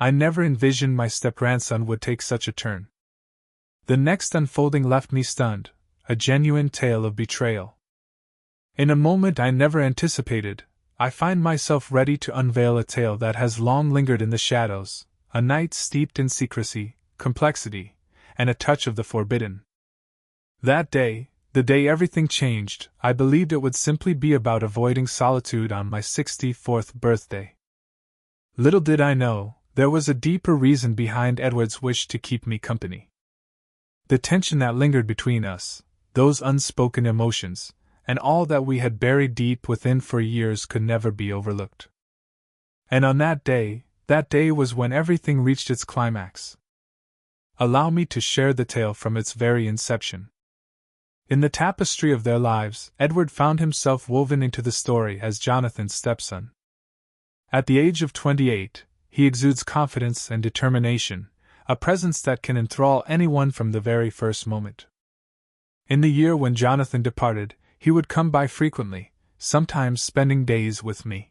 I never envisioned my stepgrandson would take such a turn. The next unfolding left me stunned, a genuine tale of betrayal. In a moment I never anticipated, I find myself ready to unveil a tale that has long lingered in the shadows, a night steeped in secrecy, complexity, and a touch of the forbidden. That day, the day everything changed, I believed it would simply be about avoiding solitude on my 64th birthday. Little did I know, there was a deeper reason behind Edward's wish to keep me company. The tension that lingered between us, those unspoken emotions, and all that we had buried deep within for years could never be overlooked. And on that day was when everything reached its climax. Allow me to share the tale from its very inception. In the tapestry of their lives, Edward found himself woven into the story as Jonathan's stepson. At the age of 28, he exudes confidence and determination, a presence that can enthrall anyone from the very first moment. In the year when Jonathan departed, he would come by frequently, sometimes spending days with me.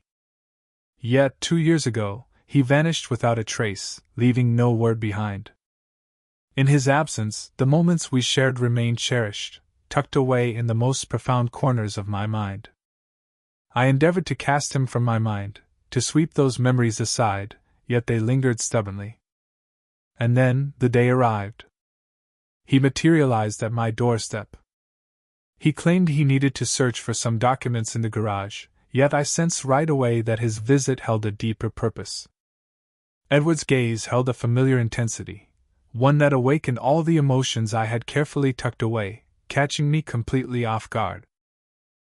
Yet 2 years ago, he vanished without a trace, leaving no word behind. In his absence, the moments we shared remained cherished, tucked away in the most profound corners of my mind. I endeavored to cast him from my mind, to sweep those memories aside, yet they lingered stubbornly. And then, the day arrived. He materialized at my doorstep. He claimed he needed to search for some documents in the garage, yet I sensed right away that his visit held a deeper purpose. Edward's gaze held a familiar intensity, one that awakened all the emotions I had carefully tucked away, catching me completely off guard.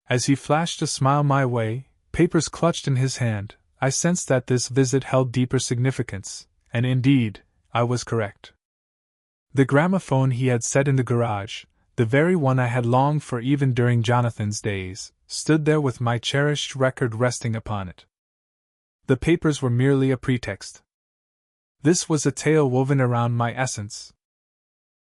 As he flashed a smile my way, papers clutched in his hand, I sensed that this visit held deeper significance, and indeed, I was correct. The gramophone he had set in the garage, the very one I had longed for even during Jonathan's days, stood there with my cherished record resting upon it. The papers were merely a pretext. This was a tale woven around my essence.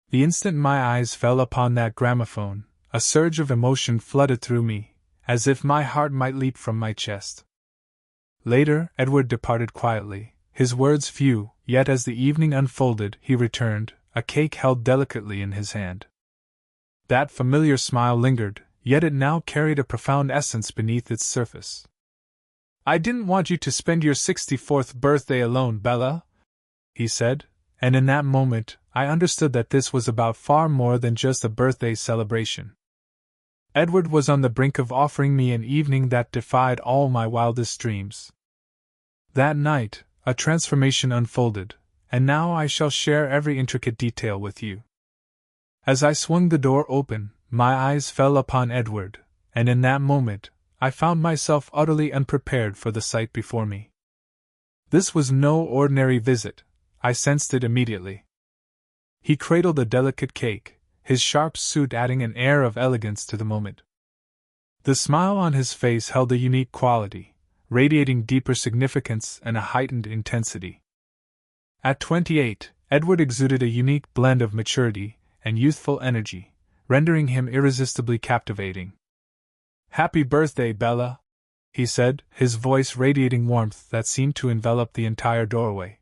The instant my eyes fell upon that gramophone, a surge of emotion flooded through me, as if my heart might leap from my chest. Later, Edward departed quietly, his words few, yet as the evening unfolded, he returned, a cake held delicately in his hand. That familiar smile lingered, yet it now carried a profound essence beneath its surface. "I didn't want you to spend your 64th birthday alone, Bella," he said, and in that moment, I understood that this was about far more than just a birthday celebration. Edward was on the brink of offering me an evening that defied all my wildest dreams. That night, a transformation unfolded, and now I shall share every intricate detail with you. As I swung the door open, my eyes fell upon Edward, and in that moment, I found myself utterly unprepared for the sight before me. This was no ordinary visit, I sensed it immediately. He cradled a delicate cake, his sharp suit adding an air of elegance to the moment. The smile on his face held a unique quality, radiating deeper significance and a heightened intensity. At 28, Edward exuded a unique blend of maturity and youthful energy, rendering him irresistibly captivating. "Happy birthday, Bella," he said, his voice radiating warmth that seemed to envelop the entire doorway.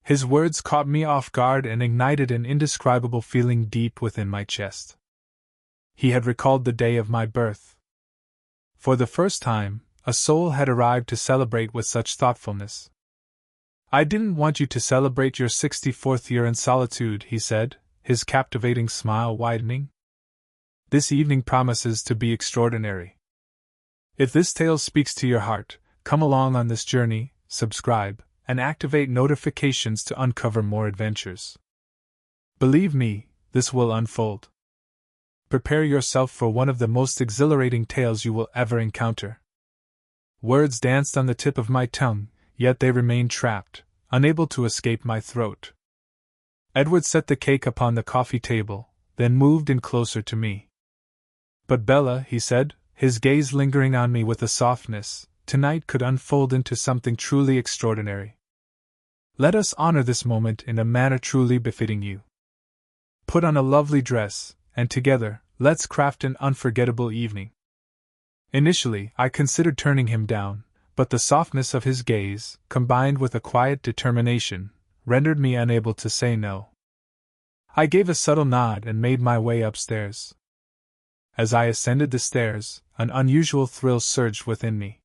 His words caught me off guard and ignited an indescribable feeling deep within my chest. He had recalled the day of my birth. For the first time, a soul had arrived to celebrate with such thoughtfulness. "I didn't want you to celebrate your 64th year in solitude," he said, his captivating smile widening. "This evening promises to be extraordinary. If this tale speaks to your heart, come along on this journey, subscribe, and activate notifications to uncover more adventures. Believe me, this will unfold. Prepare yourself for one of the most exhilarating tales you will ever encounter." Words danced on the tip of my tongue, yet they remained trapped, unable to escape my throat. Edward set the cake upon the coffee table, then moved in closer to me. "But Bella," he said, his gaze lingering on me with a softness, "tonight could unfold into something truly extraordinary. Let us honor this moment in a manner truly befitting you. Put on a lovely dress, and together, let's craft an unforgettable evening." Initially, I considered turning him down, but the softness of his gaze, combined with a quiet determination, rendered me unable to say no. I gave a subtle nod and made my way upstairs. As I ascended the stairs, an unusual thrill surged within me.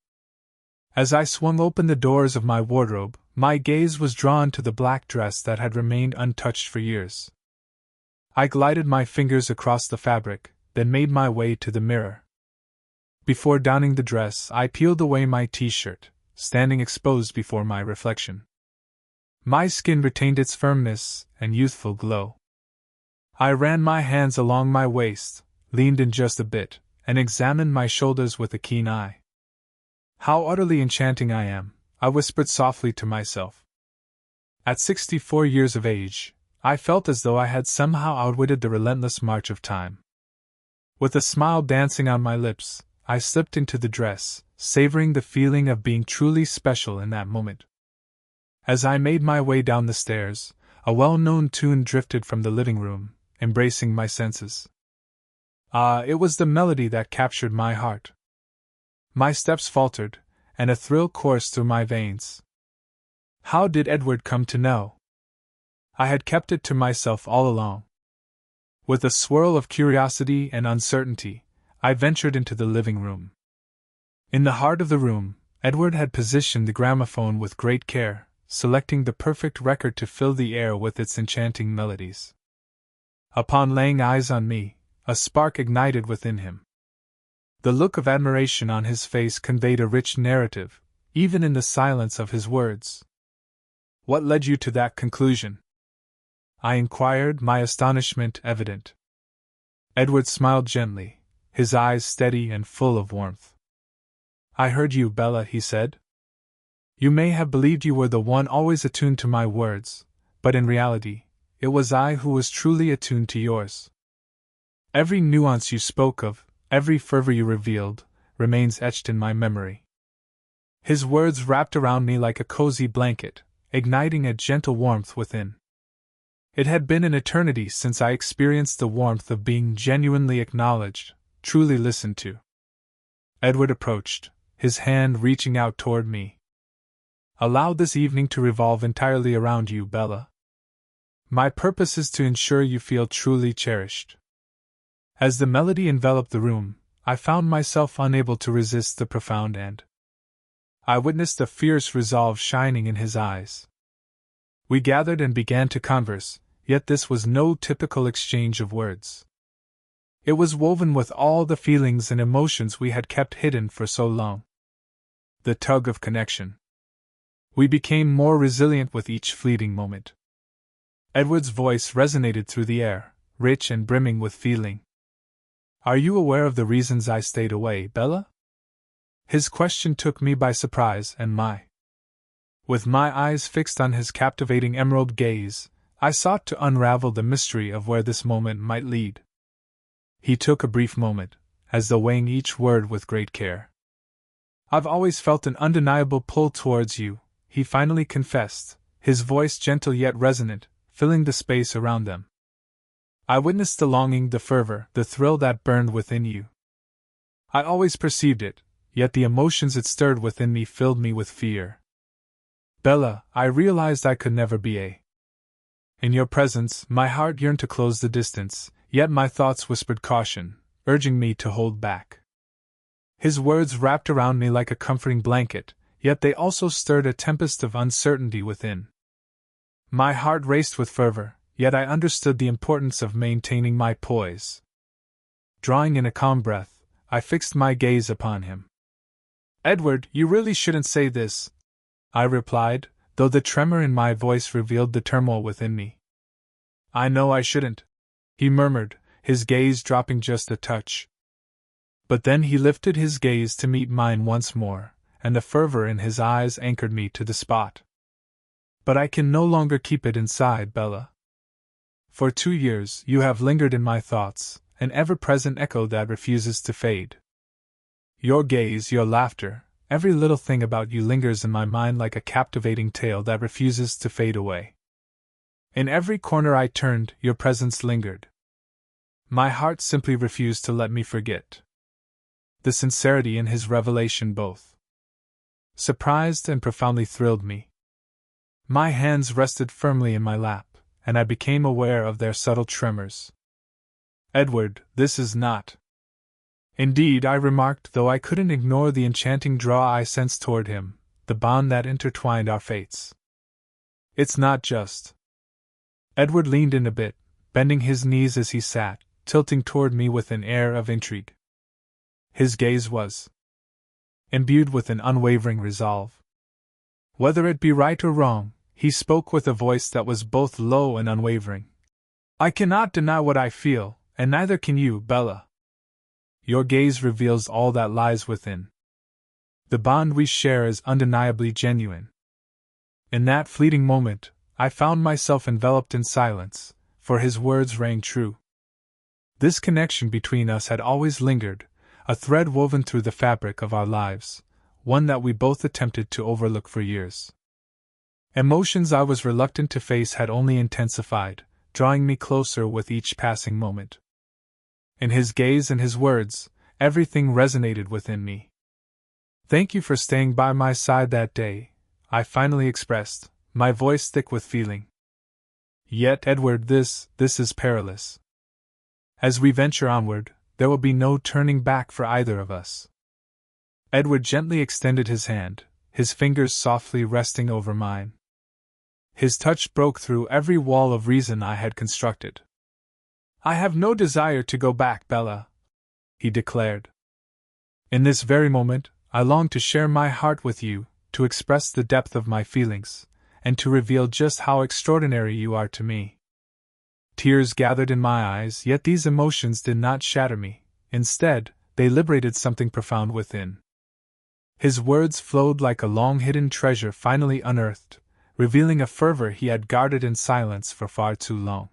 As I swung open the doors of my wardrobe, my gaze was drawn to the black dress that had remained untouched for years. I glided my fingers across the fabric, then made my way to the mirror. Before donning the dress, I peeled away my t-shirt, standing exposed before my reflection. My skin retained its firmness and youthful glow. I ran my hands along my waist, leaned in just a bit, and examined my shoulders with a keen eye. How utterly enchanting I am, I whispered softly to myself. At 64 years of age, I felt as though I had somehow outwitted the relentless march of time. With a smile dancing on my lips, I slipped into the dress, savoring the feeling of being truly special in that moment. As I made my way down the stairs, a well-known tune drifted from the living room, embracing my senses. It was the melody that captured my heart. My steps faltered, and a thrill coursed through my veins. How did Edward come to know? I had kept it to myself all along. With a swirl of curiosity and uncertainty, I ventured into the living room. In the heart of the room, Edward had positioned the gramophone with great care, selecting the perfect record to fill the air with its enchanting melodies. Upon laying eyes on me, a spark ignited within him. The look of admiration on his face conveyed a rich narrative, even in the silence of his words. What led you to that conclusion? I inquired, my astonishment evident. Edward smiled gently, his eyes steady and full of warmth. I heard you, Bella, he said. You may have believed you were the one always attuned to my words, but in reality, it was I who was truly attuned to yours. Every nuance you spoke of, every fervor you revealed, remains etched in my memory. His words wrapped around me like a cozy blanket, igniting a gentle warmth within. It had been an eternity since I experienced the warmth of being genuinely acknowledged, truly listened to. Edward approached, his hand reaching out toward me. Allow this evening to revolve entirely around you, Bella. My purpose is to ensure you feel truly cherished. As the melody enveloped the room, I found myself unable to resist the profound end. I witnessed a fierce resolve shining in his eyes. We gathered and began to converse, yet this was no typical exchange of words. It was woven with all the feelings and emotions we had kept hidden for so long. The tug of connection. We became more resilient with each fleeting moment. Edward's voice resonated through the air, rich and brimming with feeling. Are you aware of the reasons I stayed away, Bella? His question took me by surprise, and with my eyes fixed on his captivating emerald gaze, I sought to unravel the mystery of where this moment might lead. He took a brief moment, as though weighing each word with great care. I've always felt an undeniable pull towards you, he finally confessed, his voice gentle yet resonant, filling the space around them. I witnessed the longing, the fervor, the thrill that burned within you. I always perceived it, yet the emotions it stirred within me filled me with fear. Bella, I realized I could never be in your presence. My heart yearned to close the distance, yet my thoughts whispered caution, urging me to hold back. His words wrapped around me like a comforting blanket, yet they also stirred a tempest of uncertainty within. My heart raced with fervor, yet I understood the importance of maintaining my poise. Drawing in a calm breath, I fixed my gaze upon him. Edward, you really shouldn't say this, I replied, though the tremor in my voice revealed the turmoil within me. I know I shouldn't, he murmured, his gaze dropping just a touch. But then he lifted his gaze to meet mine once more, and the fervor in his eyes anchored me to the spot. But I can no longer keep it inside, Bella. For 2 years you have lingered in my thoughts, an ever-present echo that refuses to fade. Your gaze, your laughter, every little thing about you lingers in my mind like a captivating tale that refuses to fade away. In every corner I turned, your presence lingered. My heart simply refused to let me forget. The sincerity in his revelation both surprised and profoundly thrilled me. My hands rested firmly in my lap, and I became aware of their subtle tremors. "Edward, this is not." "Indeed," I remarked, though I couldn't ignore the enchanting draw I sensed toward him, the bond that intertwined our fates. "It's not just." Edward leaned in a bit, bending his knees as he sat, tilting toward me with an air of intrigue. His gaze was imbued with an unwavering resolve. Whether it be right or wrong, he spoke with a voice that was both low and unwavering. "I cannot deny what I feel, and neither can you, Bella. Your gaze reveals all that lies within. The bond we share is undeniably genuine." In that fleeting moment, I found myself enveloped in silence, for his words rang true. This connection between us had always lingered, a thread woven through the fabric of our lives, one that we both attempted to overlook for years. Emotions I was reluctant to face had only intensified, drawing me closer with each passing moment. In his gaze and his words, everything resonated within me. "Thank you for staying by my side that day," I finally expressed, my voice thick with feeling. "Yet, Edward, this is perilous. As we venture onward, there will be no turning back for either of us." Edward gently extended his hand, his fingers softly resting over mine. His touch broke through every wall of reason I had constructed. "I have no desire to go back, Bella," he declared. "In this very moment, I long to share my heart with you, to express the depth of my feelings, and to reveal just how extraordinary you are to me." Tears gathered in my eyes, yet these emotions did not shatter me. Instead, they liberated something profound within. His words flowed like a long-hidden treasure finally unearthed, revealing a fervor he had guarded in silence for far too long.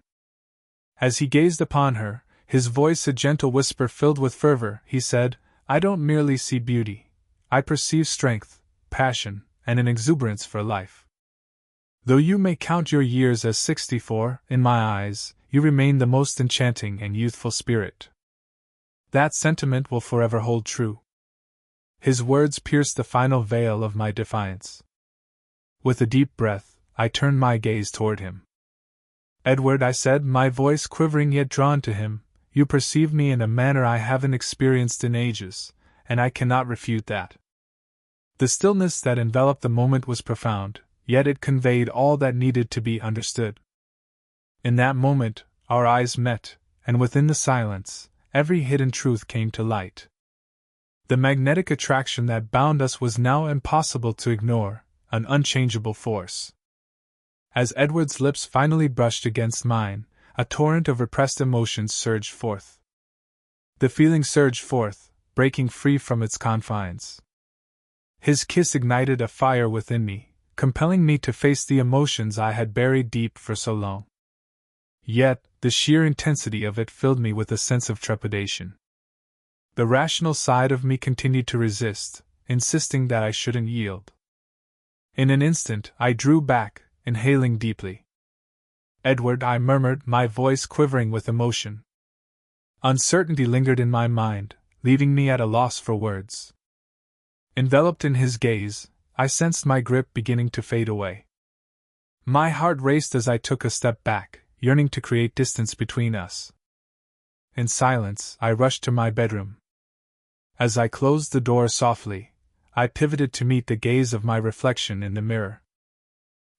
As he gazed upon her, his voice a gentle whisper filled with fervor, he said, "I don't merely see beauty. I perceive strength, passion, and an exuberance for life. Though you may count your years as 64, in my eyes, you remain the most enchanting and youthful spirit. That sentiment will forever hold true." His words pierced the final veil of my defiance. With a deep breath, I turned my gaze toward him. "Edward," I said, my voice quivering yet drawn to him, "you perceive me in a manner I haven't experienced in ages, and I cannot refute that." The stillness that enveloped the moment was profound, yet it conveyed all that needed to be understood. In that moment, our eyes met, and within the silence, every hidden truth came to light. The magnetic attraction that bound us was now impossible to ignore, an unchangeable force. As Edward's lips finally brushed against mine, a torrent of repressed emotions surged forth. The feeling surged forth, breaking free from its confines. His kiss ignited a fire within me, compelling me to face the emotions I had buried deep for so long. Yet, the sheer intensity of it filled me with a sense of trepidation. The rational side of me continued to resist, insisting that I shouldn't yield. In an instant, I drew back, inhaling deeply. "Edward," I murmured, my voice quivering with emotion. Uncertainty lingered in my mind, leaving me at a loss for words. Enveloped in his gaze, I sensed my grip beginning to fade away. My heart raced as I took a step back, yearning to create distance between us. In silence, I rushed to my bedroom. As I closed the door softly, I pivoted to meet the gaze of my reflection in the mirror.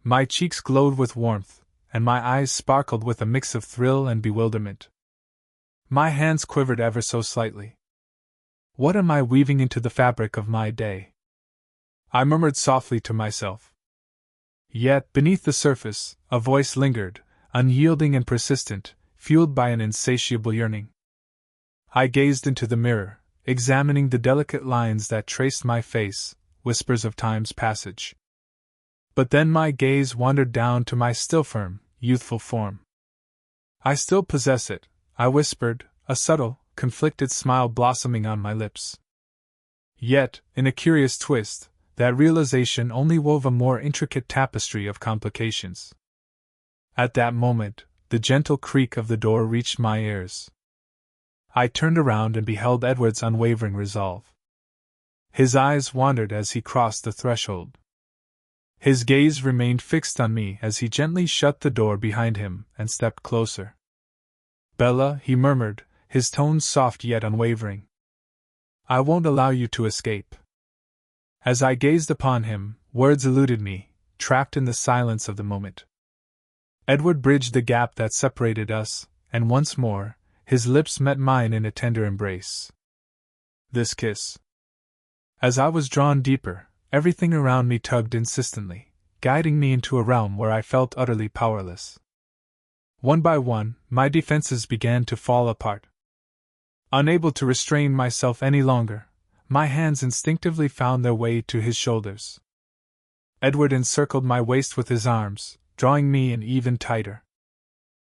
My cheeks glowed with warmth, and my eyes sparkled with a mix of thrill and bewilderment. My hands quivered ever so slightly. "What am I weaving into the fabric of my day?" I murmured softly to myself. Yet, beneath the surface, a voice lingered, unyielding and persistent, fueled by an insatiable yearning. I gazed into the mirror, examining the delicate lines that traced my face, whispers of time's passage. But then my gaze wandered down to my still firm, youthful form. "I still possess it," I whispered, a subtle, conflicted smile blossoming on my lips. Yet, in a curious twist, that realization only wove a more intricate tapestry of complications. At that moment, the gentle creak of the door reached my ears. I turned around and beheld Edward's unwavering resolve. His eyes wandered as he crossed the threshold. His gaze remained fixed on me as he gently shut the door behind him and stepped closer. "Bella," he murmured, his tones soft yet unwavering. "I won't allow you to escape." As I gazed upon him, words eluded me, trapped in the silence of the moment. Edward bridged the gap that separated us, and once more, his lips met mine in a tender embrace. This kiss. As I was drawn deeper, everything around me tugged insistently, guiding me into a realm where I felt utterly powerless. One by one, my defenses began to fall apart. Unable to restrain myself any longer, my hands instinctively found their way to his shoulders. Edward encircled my waist with his arms, drawing me in even tighter.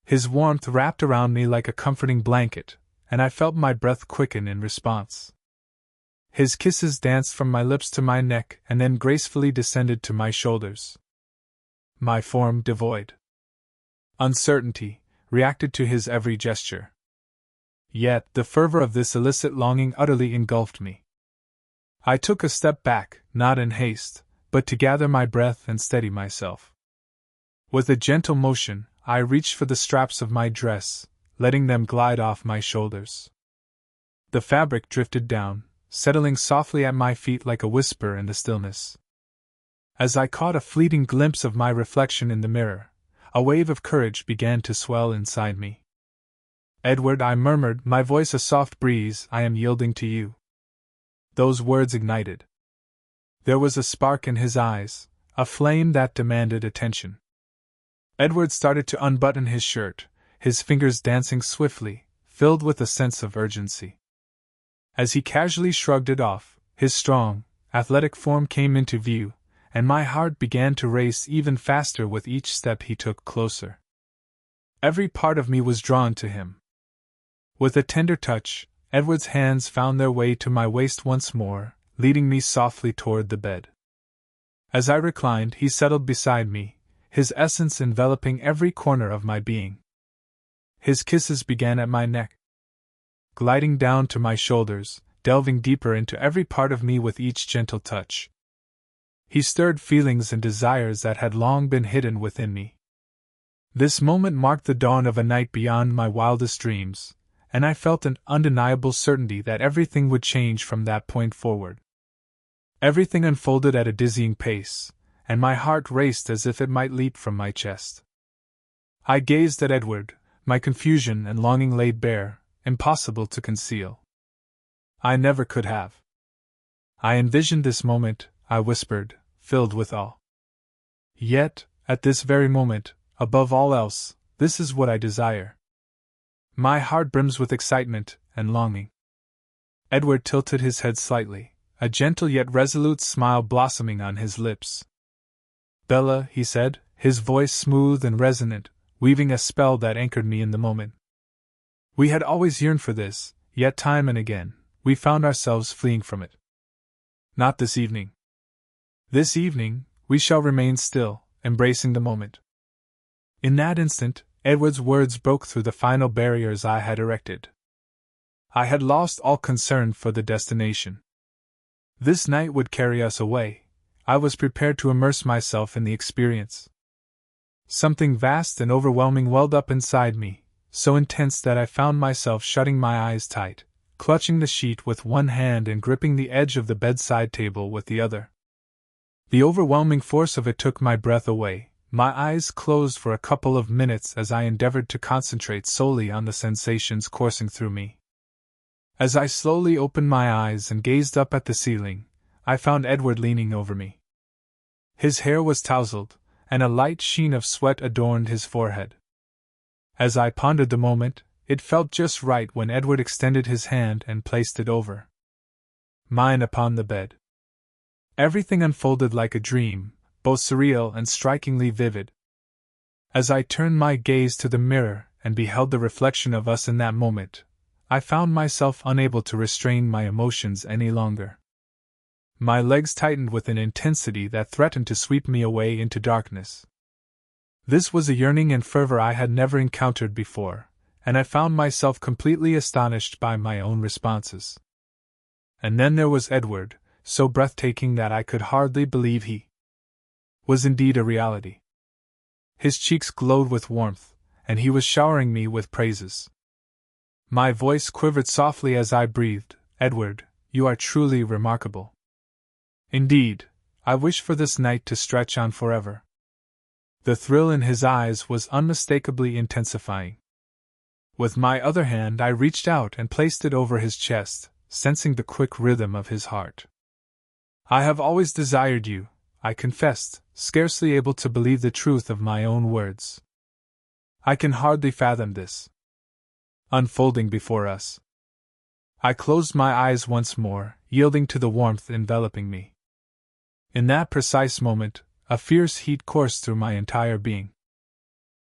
His warmth wrapped around me like a comforting blanket, and I felt my breath quicken in response. His kisses danced from my lips to my neck and then gracefully descended to my shoulders. My form, devoid uncertainty, reacted to his every gesture. Yet the fervor of this illicit longing utterly engulfed me. I took a step back, not in haste, but to gather my breath and steady myself. With a gentle motion, I reached for the straps of my dress, letting them glide off my shoulders. The fabric drifted down, settling softly at my feet like a whisper in the stillness. As I caught a fleeting glimpse of my reflection in the mirror, a wave of courage began to swell inside me. "Edward," I murmured, my voice a soft breeze, "I am yielding to you." Those words ignited. There was a spark in his eyes, a flame that demanded attention. Edward started to unbutton his shirt, his fingers dancing swiftly, filled with a sense of urgency. As he casually shrugged it off, his strong, athletic form came into view, and my heart began to race even faster with each step he took closer. Every part of me was drawn to him. With a tender touch, Edward's hands found their way to my waist once more, leading me softly toward the bed. As I reclined, he settled beside me, his essence enveloping every corner of my being. His kisses began at my neck, gliding down to my shoulders, delving deeper into every part of me with each gentle touch. He stirred feelings and desires that had long been hidden within me. This moment marked the dawn of a night beyond my wildest dreams, and I felt an undeniable certainty that everything would change from that point forward. Everything unfolded at a dizzying pace, and my heart raced as if it might leap from my chest. I gazed at Edward, my confusion and longing laid bare, impossible to conceal. I never could have. "I envisioned this moment," I whispered, filled with awe. "Yet, at this very moment, above all else, this is what I desire. My heart brims with excitement and longing." Edward tilted his head slightly, a gentle yet resolute smile blossoming on his lips. "Bella," he said, his voice smooth and resonant, weaving a spell that anchored me in the moment. We had always yearned for this, yet time and again, we found ourselves fleeing from it. "Not this evening. This evening, we shall remain still, embracing the moment." In that instant, Edward's words broke through the final barriers I had erected. I had lost all concern for the destination. This night would carry us away. I was prepared to immerse myself in the experience. Something vast and overwhelming welled up inside me, so intense that I found myself shutting my eyes tight, clutching the sheet with one hand and gripping the edge of the bedside table with the other. The overwhelming force of it took my breath away. My eyes closed for a couple of minutes as I endeavored to concentrate solely on the sensations coursing through me. As I slowly opened my eyes and gazed up at the ceiling, I found Edward leaning over me. His hair was tousled, and a light sheen of sweat adorned his forehead. As I pondered the moment, it felt just right when Edward extended his hand and placed it over mine upon the bed. Everything unfolded like a dream, both surreal and strikingly vivid. As I turned my gaze to the mirror and beheld the reflection of us in that moment, I found myself unable to restrain my emotions any longer. My legs tightened with an intensity that threatened to sweep me away into darkness. This was a yearning and fervor I had never encountered before, and I found myself completely astonished by my own responses. And then there was Edward, so breathtaking that I could hardly believe he was indeed a reality. His cheeks glowed with warmth, and he was showering me with praises. My voice quivered softly as I breathed, "Edward, you are truly remarkable. Indeed, I wish for this night to stretch on forever." The thrill in his eyes was unmistakably intensifying. With my other hand I reached out and placed it over his chest, sensing the quick rhythm of his heart. "I have always desired you," I confessed, scarcely able to believe the truth of my own words. "I can hardly fathom this unfolding before us." I closed my eyes once more, yielding to the warmth enveloping me. In that precise moment, a fierce heat coursed through my entire being.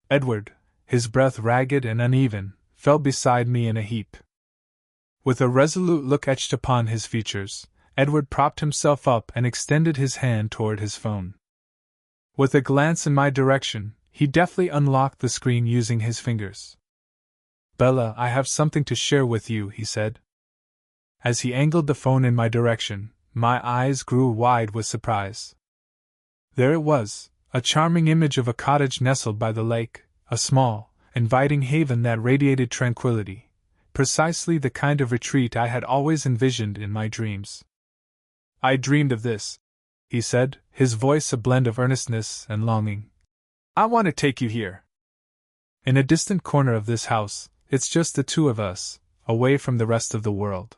Edward, his breath ragged and uneven, fell beside me in a heap. With a resolute look etched upon his features, Edward propped himself up and extended his hand toward his phone. With a glance in my direction, he deftly unlocked the screen using his fingers. "Bella, I have something to share with you," he said. As he angled the phone in my direction, my eyes grew wide with surprise. There it was, a charming image of a cottage nestled by the lake, a small, inviting haven that radiated tranquility, precisely the kind of retreat I had always envisioned in my dreams. "I dreamed of this," he said, his voice a blend of earnestness and longing. "I want to take you here. In a distant corner of this house, it's just the two of us, away from the rest of the world.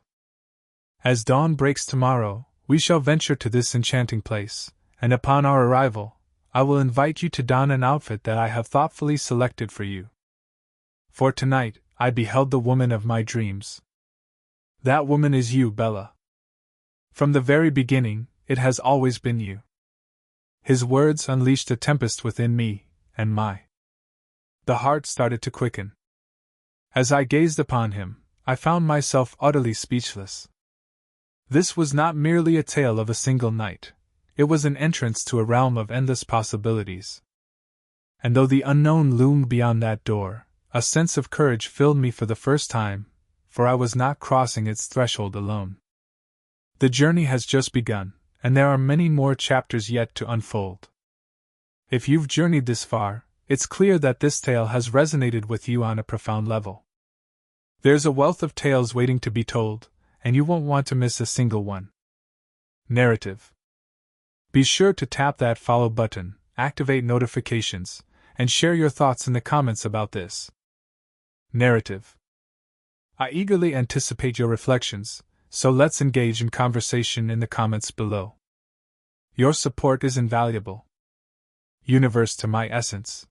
As dawn breaks tomorrow, we shall venture to this enchanting place, and upon our arrival, I will invite you to don an outfit that I have thoughtfully selected for you. For tonight, I beheld the woman of my dreams. That woman is you, Bella. From the very beginning, it has always been you." His words unleashed a tempest within me, and the heart started to quicken. As I gazed upon him, I found myself utterly speechless. This was not merely a tale of a single night. It was an entrance to a realm of endless possibilities. And though the unknown loomed beyond that door, a sense of courage filled me for the first time, for I was not crossing its threshold alone. The journey has just begun, and there are many more chapters yet to unfold. If you've journeyed this far, it's clear that this tale has resonated with you on a profound level. There's a wealth of tales waiting to be told, and you won't want to miss a single one. Narrative. Be sure to tap that follow button, activate notifications, and share your thoughts in the comments about this narrative. I eagerly anticipate your reflections, so let's engage in conversation in the comments below. Your support is invaluable. Universe to my essence.